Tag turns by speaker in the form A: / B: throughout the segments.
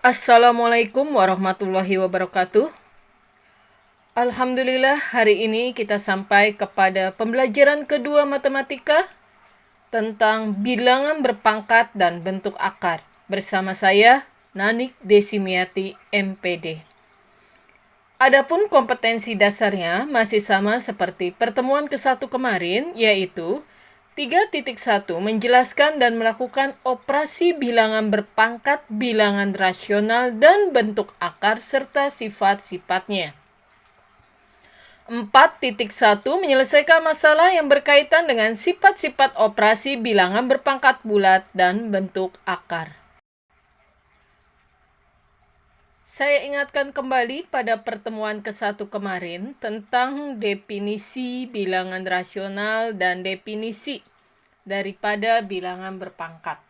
A: Assalamualaikum warahmatullahi wabarakatuh. Alhamdulillah, hari ini kita sampai kepada pembelajaran kedua matematika tentang bilangan berpangkat dan bentuk akar. Bersama saya, Nanik Desimiati, MPD. Adapun kompetensi dasarnya masih sama seperti pertemuan ke-1 kemarin, yaitu 3.1 menjelaskan dan melakukan operasi bilangan berpangkat, bilangan rasional, dan bentuk akar serta sifat-sifatnya. 4.1 menyelesaikan masalah yang berkaitan dengan sifat-sifat operasi bilangan berpangkat bulat dan bentuk akar. Saya ingatkan kembali pada pertemuan ke-1 kemarin tentang definisi bilangan rasional dan definisi daripada bilangan berpangkat.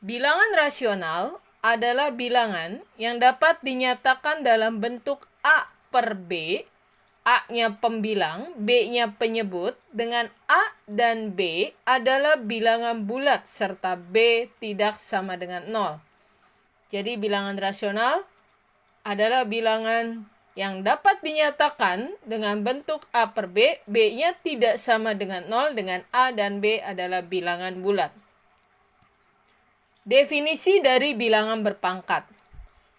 A: Bilangan rasional adalah bilangan yang dapat dinyatakan dalam bentuk A per B, A-nya pembilang, B-nya penyebut, dengan A dan B adalah bilangan bulat serta B tidak sama dengan 0. Jadi bilangan rasional adalah bilangan yang dapat dinyatakan dengan bentuk A per B, B-nya tidak sama dengan 0, dengan A dan B adalah bilangan bulat. Definisi dari bilangan berpangkat.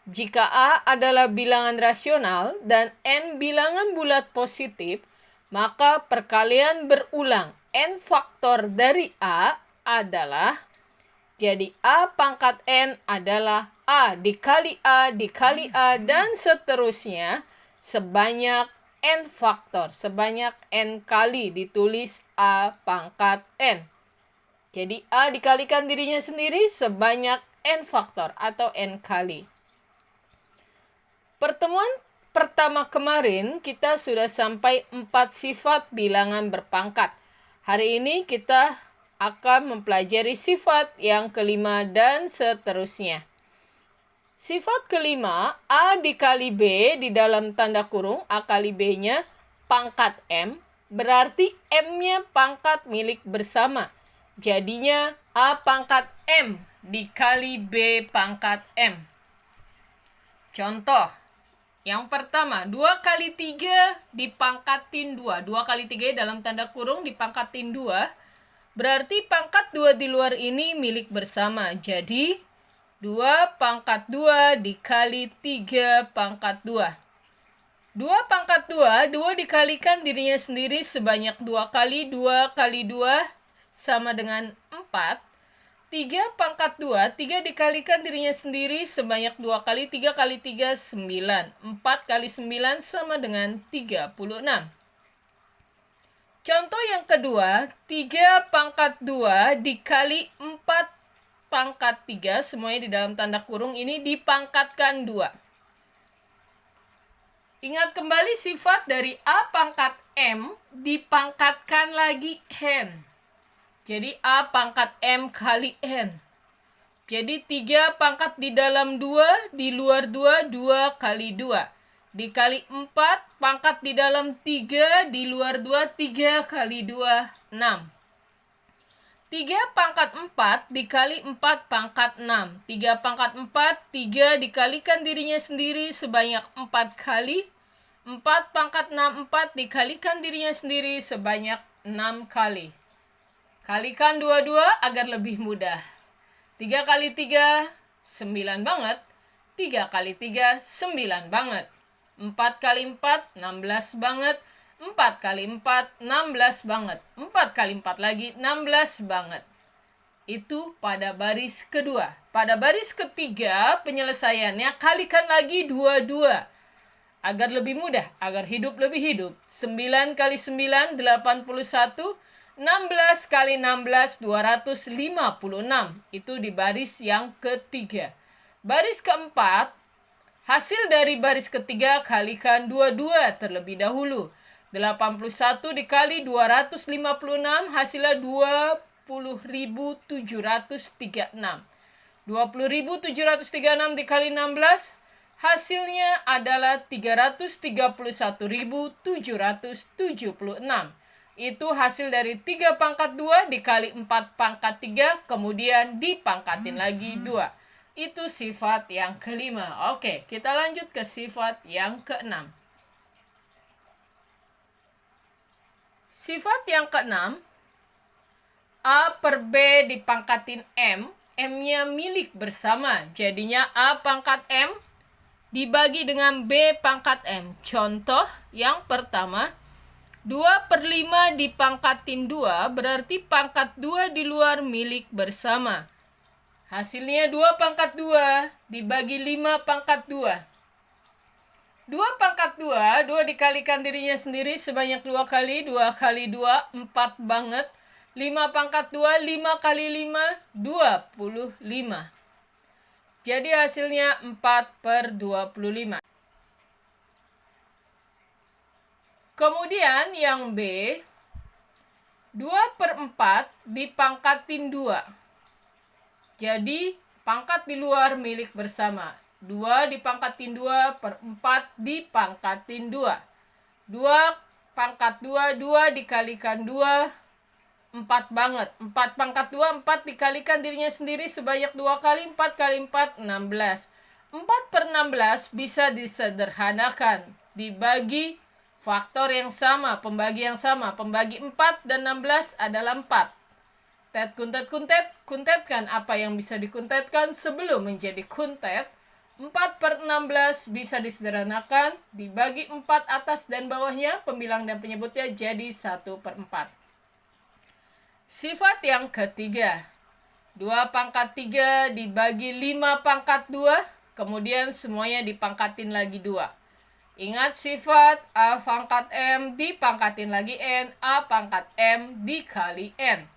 A: Jika A adalah bilangan rasional dan N bilangan bulat positif, maka perkalian berulang N faktor dari A adalah, jadi A pangkat N adalah A dikali A dikali A dan seterusnya sebanyak N faktor, sebanyak N kali ditulis A pangkat N. Jadi A dikalikan dirinya sendiri sebanyak N faktor atau N kali. Pertemuan pertama kemarin kita sudah sampai 4 sifat bilangan berpangkat. Hari ini kita akan mempelajari sifat yang kelima dan seterusnya. Sifat kelima, A dikali B di dalam tanda kurung, A kali B-nya pangkat M, berarti M-nya pangkat milik bersama. Jadinya A pangkat M dikali B pangkat M. Contoh, yang pertama, 2 kali 3 dipangkatin 2. 2 kali 3 dalam tanda kurung dipangkatin 2. Berarti pangkat 2 di luar ini milik bersama. Jadi, 2 pangkat 2 dikali 3 pangkat 2. 2 pangkat 2, 2 dikalikan dirinya sendiri sebanyak 2 kali 2 kali 2 sama dengan 4. 3 pangkat 2, 3 dikalikan dirinya sendiri sebanyak 2 kali 3 kali 3, 9. 4 kali 9 sama dengan 36. Contoh yang kedua, 3 pangkat 2 dikali 4 pangkat 3, semuanya di dalam tanda kurung ini dipangkatkan 2. Ingat kembali sifat dari A pangkat M dipangkatkan lagi N. Jadi A pangkat M kali N. Jadi 3 pangkat di dalam 2, di luar 2, 2 kali 2. Dikali 4, pangkat di dalam 3, di luar 2, 3 kali 2, 6. 3 pangkat 4 dikali 4 pangkat 6. 3 pangkat 4, 3 dikalikan dirinya sendiri sebanyak 4 kali. 4 pangkat 6, 4 dikalikan dirinya sendiri sebanyak 6 kali. Kalikan dua-dua agar lebih mudah. 3 kali 3, 9 banget. 3 kali 3, 9 banget. 4 kali 4, 16 banget. 4 kali 4, 16 banget. 4 kali 4 lagi, 16 banget. Itu pada baris kedua. Pada baris ketiga, penyelesaiannya kalikan lagi dua-dua. Agar lebih mudah, agar hidup lebih hidup. 9 kali 9, 81. 16 kali 16, 256. Itu di baris yang ketiga. Baris keempat, hasil dari baris ketiga kalikan dua-dua terlebih dahulu. 81 dikali 256 hasilnya 20.736. 20.736 dikali 16 hasilnya adalah 331.776. Itu hasil dari 3 pangkat 2 dikali 4 pangkat 3, kemudian dipangkatin lagi 2. Itu sifat yang kelima. Oke, kita lanjut ke sifat yang keenam. Sifat yang keenam, A per B dipangkatin M, M-nya milik bersama. Jadinya A pangkat M dibagi dengan B pangkat M. Contoh yang pertama, 2/5 dipangkatin 2 berarti pangkat 2 di luar milik bersama. Hasilnya 2 pangkat 2 dibagi 5 pangkat 2. 2 pangkat 2, 2 dikalikan dirinya sendiri sebanyak 2 kali. 2 kali 2, 4 banget. 5 pangkat 2, 5 kali 5, 25. Jadi hasilnya 4/25. Kemudian yang B, 2/4 dipangkatin 2. Jadi pangkat di luar milik bersama. 2 dipangkatin 2/4 dipangkatin 2. 2 pangkat 2, 2 dikalikan 2, 4 banget. 4 pangkat 2, 4 dikalikan dirinya sendiri sebanyak 2 kali. 4 kali 4, 16. 4/16 bisa disederhanakan. Dibagi faktor yang sama, pembagi yang sama. Pembagi 4 dan 16 adalah 4. Tet kuntet kuntet, kuntetkan apa yang bisa dikuntetkan sebelum menjadi kuntet. 4/16 bisa disederhanakan, dibagi 4 atas dan bawahnya, pembilang dan penyebutnya jadi 1/4. Sifat yang ketiga, 2 pangkat 3 dibagi 5 pangkat 2, kemudian semuanya dipangkatin lagi 2. Ingat sifat A pangkat M dipangkatin lagi N, A pangkat M dikali N.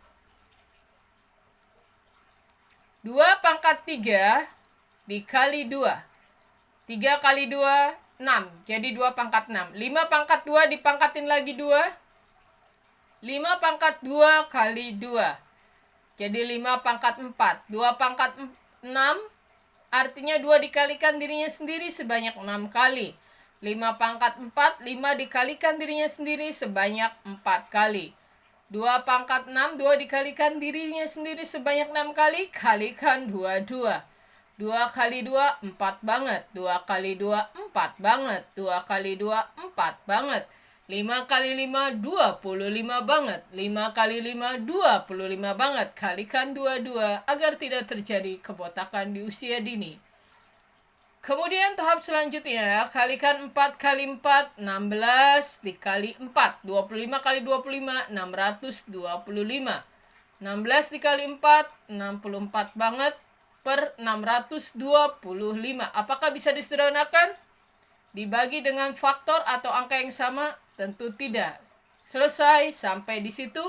A: 2 pangkat 3 dikali 2. 3 kali 2, 6. Jadi 2 pangkat 6. 5 pangkat 2 dipangkatin lagi 2. 5 pangkat 2 kali 2. Jadi 5 pangkat 4. 2 pangkat 6 artinya 2 dikalikan dirinya sendiri sebanyak 6 kali. 5 pangkat 4, 5 dikalikan dirinya sendiri sebanyak 4 kali. 2 pangkat 6, 2 dikalikan dirinya sendiri sebanyak 6 kali, kalikan 2, 2. 2 kali 2, 4 banget. 2 kali 2, 4 banget. 2 kali 2, 4 banget. 5 kali 5, 25 banget. 5 kali 5, 25 banget. Kalikan 2, 2 agar tidak terjadi kebotakan di usia dini. Kemudian tahap selanjutnya, kalikan 4 kali 4, 16 dikali 4. 25 kali 25, 625. 16 dikali 4, 64 banget per 625. Apakah bisa disederhanakan? Dibagi dengan faktor atau angka yang sama? Tentu tidak. Selesai sampai di situ,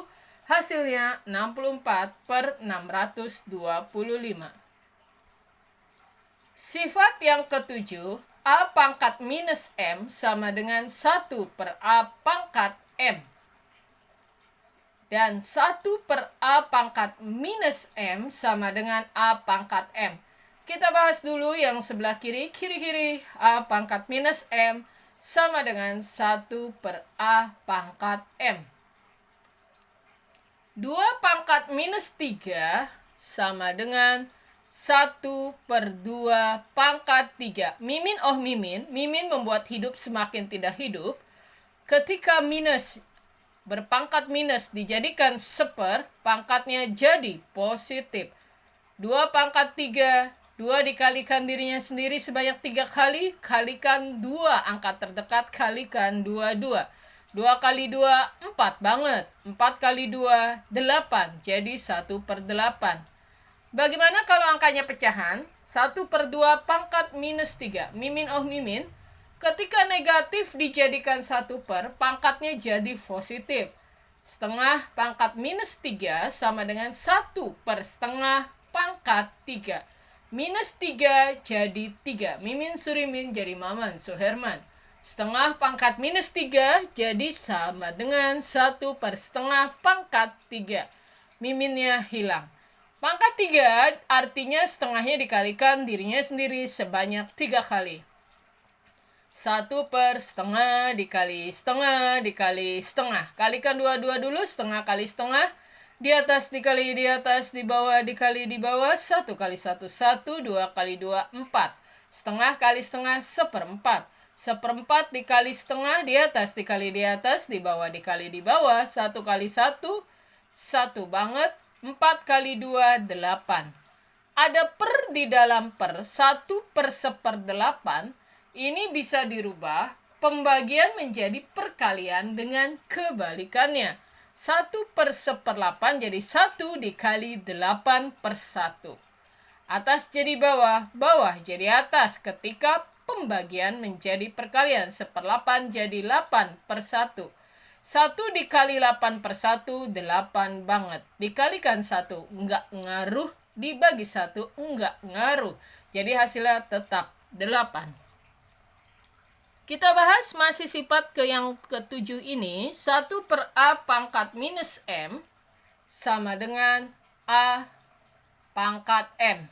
A: hasilnya 64 per 625. Sifat yang ketujuh, A pangkat minus M sama dengan 1 per A pangkat M. Dan 1 per A pangkat minus M sama dengan A pangkat M. Kita bahas dulu yang sebelah kiri. Kiri-kiri, A pangkat minus M sama dengan 1 per A pangkat M. 2 pangkat minus 3 sama dengan 1 per 2 pangkat 3. Mimin oh mimin. Mimin membuat hidup semakin tidak hidup. Ketika minus berpangkat minus dijadikan seper, pangkatnya jadi positif. 2 pangkat 3, 2 dikalikan dirinya sendiri sebanyak 3 kali, kalikan 2 angka terdekat, kalikan 2, 2. 2 kali 2, 4 banget. 4 kali 2, 8. Jadi 1 per 8. Bagaimana kalau angkanya pecahan? 1 per 2 pangkat minus 3. Mimin oh mimin. Ketika negatif dijadikan 1 per, pangkatnya jadi positif. Setengah pangkat minus 3 sama dengan 1 per setengah pangkat 3. Minus 3 jadi 3. Mimin Surimin jadi Maman Suherman. Setengah pangkat minus 3 jadi sama dengan 1 per setengah pangkat 3. Miminnya hilang. Pangkat 3 artinya setengahnya dikalikan dirinya sendiri sebanyak 3 kali. 1 per setengah dikali setengah dikali setengah. Kalikan 2 dulu, setengah kali setengah. Di atas dikali di atas, di bawah dikali di bawah, 1 kali 1, 1, 2 kali 2, 4. Setengah kali setengah, seperempat. Seperempat dikali setengah, di atas dikali di atas, di bawah dikali di bawah, 1 kali 1, 1 banget, 4 kali 2, 8. Ada per di dalam per, 1 per seperdelapan, ini bisa dirubah, pembagian menjadi perkalian dengan kebalikannya. 1 per seperdelapan jadi 1 dikali 8 per 1. Atas jadi bawah, bawah jadi atas ketika pembagian menjadi perkalian. Seperdelapan jadi 8 per 1. 1 dikali 8 per 1, 8 banget. Dikalikan 1, enggak ngaruh. Dibagi 1, enggak ngaruh. Jadi hasilnya tetap 8. Kita bahas masih sifat ke yang ketujuh ini. 1 per A pangkat minus M sama dengan A pangkat M.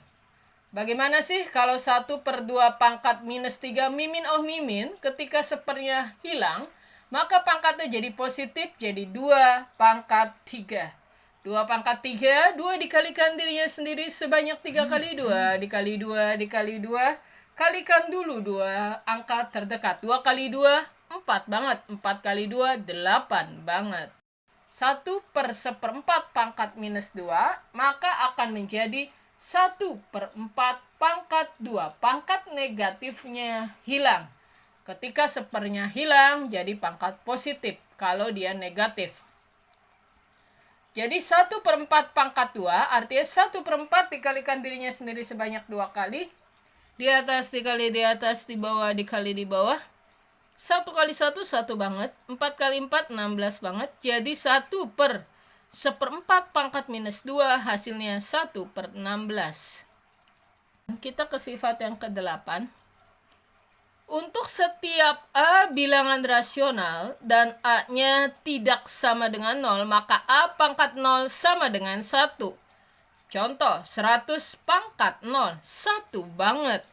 A: Bagaimana sih kalau 1 per 2 pangkat minus 3 mimin oh mimin, ketika sepernya hilang, maka pangkatnya jadi positif, jadi 2 pangkat 3. 2 pangkat 3, 2 dikalikan dirinya sendiri sebanyak 3 kali 2, dikali 2, dikali 2. Kalikan dulu 2 angka terdekat. 2 kali 2, 4 banget. 4 kali 2, 8 banget. 1 per seperempat pangkat minus 2, maka akan menjadi 1 per 4 pangkat 2. Pangkat negatifnya hilang. Ketika sepernya hilang, jadi pangkat positif kalau dia negatif. Jadi 1 per 4 pangkat 2, artinya 1 per 4 dikalikan dirinya sendiri sebanyak 2 kali. Di atas dikali di atas, di bawah dikali di bawah. 1 kali 1, 1 banget. 4 kali 4, 16 banget. Jadi 1 per seperempat pangkat minus 2, hasilnya 1 per 16. Kita ke sifat yang ke-8. Untuk setiap A bilangan rasional dan A-nya tidak sama dengan 0, maka A pangkat 0 sama dengan 1. Contoh, 100 pangkat 0, 1 banget.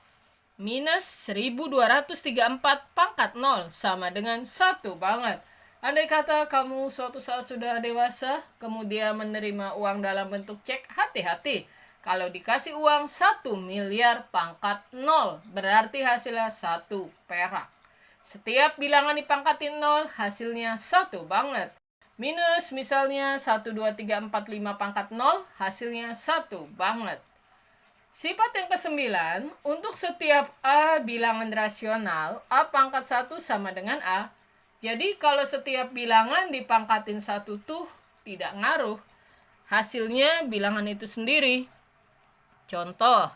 A: Minus 1234 pangkat 0 sama dengan 1 banget. Andai kata kamu suatu saat sudah dewasa, kemudian menerima uang dalam bentuk cek, hati-hati. Kalau dikasih uang 1 miliar pangkat 0, berarti hasilnya 1 perak. Setiap bilangan dipangkatin 0, hasilnya 1 banget. Minus misalnya 1, 2, 3, 4, 5 pangkat 0, hasilnya 1 banget. Sifat yang ke-9, untuk setiap A bilangan rasional, A pangkat 1 sama dengan A. Jadi kalau setiap bilangan dipangkatin 1 tuh tidak ngaruh. Hasilnya bilangan itu sendiri. Contoh,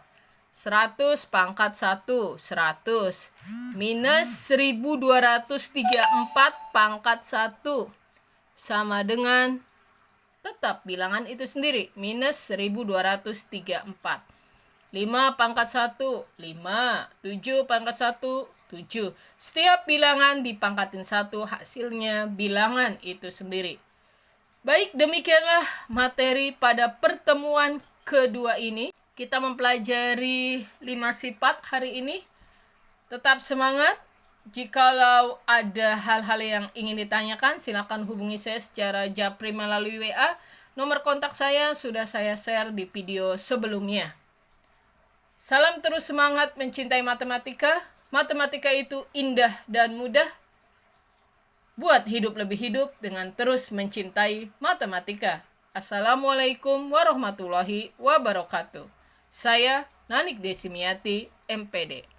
A: 100 pangkat 1, 100. Minus 1234 pangkat 1. Sama dengan tetap bilangan itu sendiri, minus 1234. 5 pangkat 1, 5. 7 pangkat 1, 7. Setiap bilangan dipangkatin 1, hasilnya bilangan itu sendiri. Baik, demikianlah materi pada pertemuan kedua ini. Kita mempelajari 5 sifat hari ini. Tetap semangat. Jikalau ada hal-hal yang ingin ditanyakan, silakan hubungi saya secara japri melalui WA. Nomor kontak saya sudah saya share di video sebelumnya. Salam terus semangat mencintai matematika. Matematika itu indah dan mudah. Buat hidup lebih hidup dengan terus mencintai matematika. Assalamualaikum warahmatullahi wabarakatuh. Saya Nanik Desimiati, MPD.